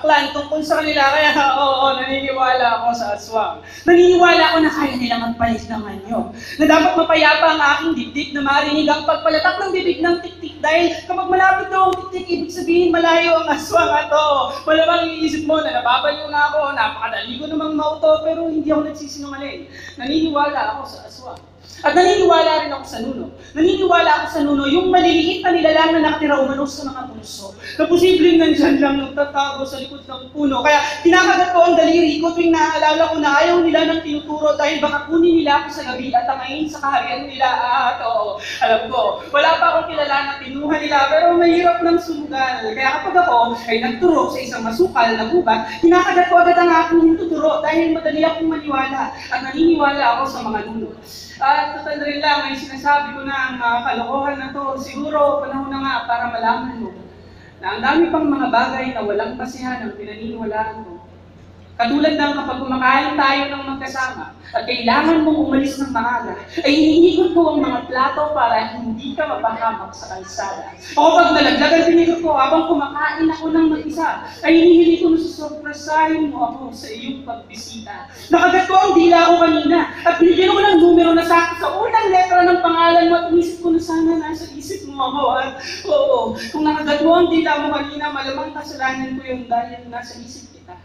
aklan tungkol sa kanila. Kaya oo, naniniwala ako sa aswang. Naniniwala ako na kaya nila magpalit ng anyo. Na dapat mapayapa ang aking dibdib na marinig ang pagpalatak ng bibig ng tiktik. Dahil kapag malapit daw ang tiktik, ibig sabihin malayo ang aswang ato. Malamang iisip mo na nababaliw na ako, napakadali ko namang mauto, pero hindi ako nagsisinungaling. Naniniwala ako sa aswang. At naniniwala rin ako sa nuno. Naniniwala ako sa nuno, yung maliliit na nilalang na nakatira umano sa mga punso. Na posibleng nandyan lang nagtatago sa likod ng puno. Kaya kinakagat ko ang daliri ko tuwing naaalala ko na ayaw nila ng tinuturo dahil baka kunin nila ako sa gabi at tangayin sa kaharian nila. Oo, alam ko, wala pa akong kilala na pinuha nila pero mahirap ng sumugal. Kaya kapag ako ay nagturo sa isang masukal na gubat, kinakagat ko agad ang aking tuturo dahil madali akong maniwala at naniniwala ako sa mga nuno. At total rin lang ay sinasabi ko na ang mga kalokohan na to, siguro panahon na nga para malaman mo na ang dami pang mga bagay na walang basihan ang pinaniniwalaan ko. Katulad ng kapag kumakain tayo ng magkasama at kailangan mong umalis ng maaga, ay iniikot ko ang mga plato para hindi ka mapahamak sa kalsada. O kapag nalaglagan pinikot ko habang kumakain ako ng mag-isa, ay hinihili ko na susurpresahin mo ako sa iyong pagbisita. Nakagat ko ang dila ko kanina at binigyan ko ng numero na sakto sa unang letra ng pangalan mo at inisip ko na sana nasa isip mo ako. At oo, kung nakagat mo ang dila mo kanina, malamang kasalanan ko yung dahil nasa isip kita.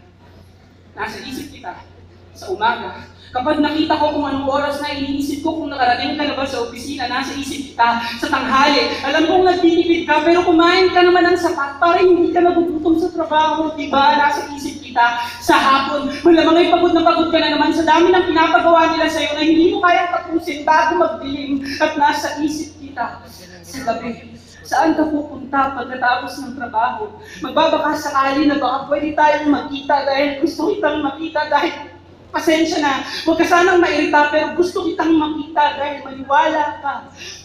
Nasa isip kita sa umaga. Kapag nakita ko kung anong oras na iniisip ko kung nakarating ka na ba sa opisina, nasa isip kita sa tanghali. Alam kong nagtitipid ka, pero kumain ka naman ng sapat para hindi ka nagugutom sa trabaho, diba? Nasa isip kita sa hapon. Malamang ay pagod na pagod ka na naman sa dami ng pinapagawa nila sa'yo na hindi mo kayang tapusin bago magdilim. At nasa isip kita sa gabi. Saan ka pupunta pagkatapos ng trabaho? Magbabaka sakali na baka pwede tayong magkita dahil gusto kitang makita dahil pasensya na, huwag ka sanang mairita pero gusto kitang makita dahil maniwala ka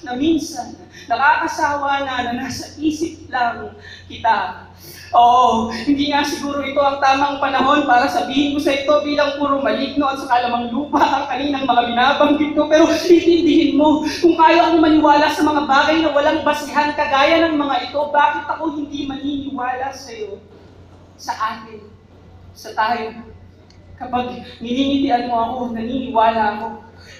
na minsan nakakasawa na nasa isip lang kita. Oo, hindi nga siguro ito ang tamang panahon para sabihin ko sa ito bilang puro maligno at saka lamang lupa ang kaninang mga binabanggit ko. Pero itindihin mo, kung kaya akong maniwala sa mga bagay na walang basihan kagaya ng mga ito, bakit ako hindi maniniwala sa iyo? Sa atin, sa tayo. Kapag niningitian mo ako, naniniwala ako.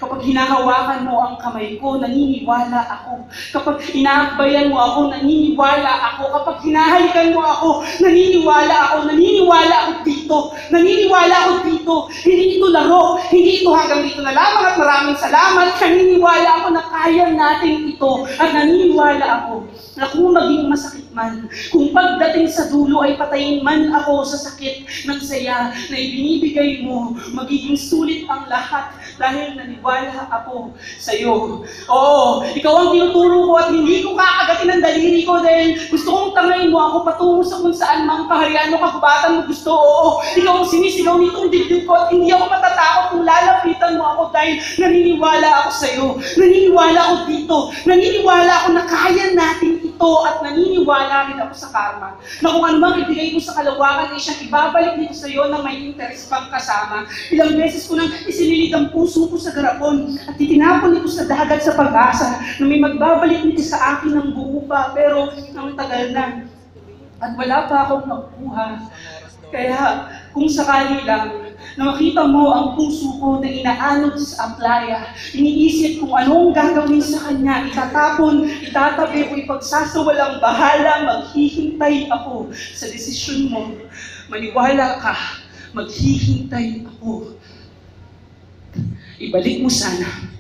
Kapag hinahawakan mo ang kamay ko, naniniwala ako. Kapag inaakbayan mo ako, naniniwala ako. Kapag hinahalikan mo ako, naniniwala ako. Naniniwala ako dito. Naniniwala ako dito. Hindi ito laro. Hindi ito hanggang dito na lamang at maraming salamat. Naniniwala ako na kaya natin ito. At naniniwala ako na kung maging masakit man, kung pagdating sa dulo ay patayin man ako sa sakit ng saya na ibinibigay mo, magiging sulit ang lahat dahil naniwala ako sa iyo. Oo, ikaw ang tinuturo ko at hindi ko kakagatin ang daliri ko dahil gusto kong tangayin mo ako patungo sa kung saan mang kaharian o kagubatan mo gusto. Oo, ikaw ang sinisigaw nitong dibdib ko at hindi ako matatakot kung lalapitan mo ako dahil naniniwala ako sa iyo. Naniniwala ako dito. Naniniwala ako na kaya natin ito at naniniwala rin ako sa karma. Na kung ano mang ibigay ko sa kalawakan ay siyang ibabalik dito sa iyo na may interest pang kasama. Ilang beses ko nang isinilid ang puso ko sa garapon at itinapon ito sa dagat sa pag-asa na may magbabalik nito sa akin ng buo pa pero ang tagal na at wala pa akong nakuha. Kaya kung sakali lang na makita mo ang puso ko na inaanod sa aplaya, iniisip kung anong gagawin sa kanya, itatapon, itatabi o ipagsasawalang bahala, maghihintay ako sa desisyon mo. Maniwala ka, maghihintay ako. Ibalik mo sana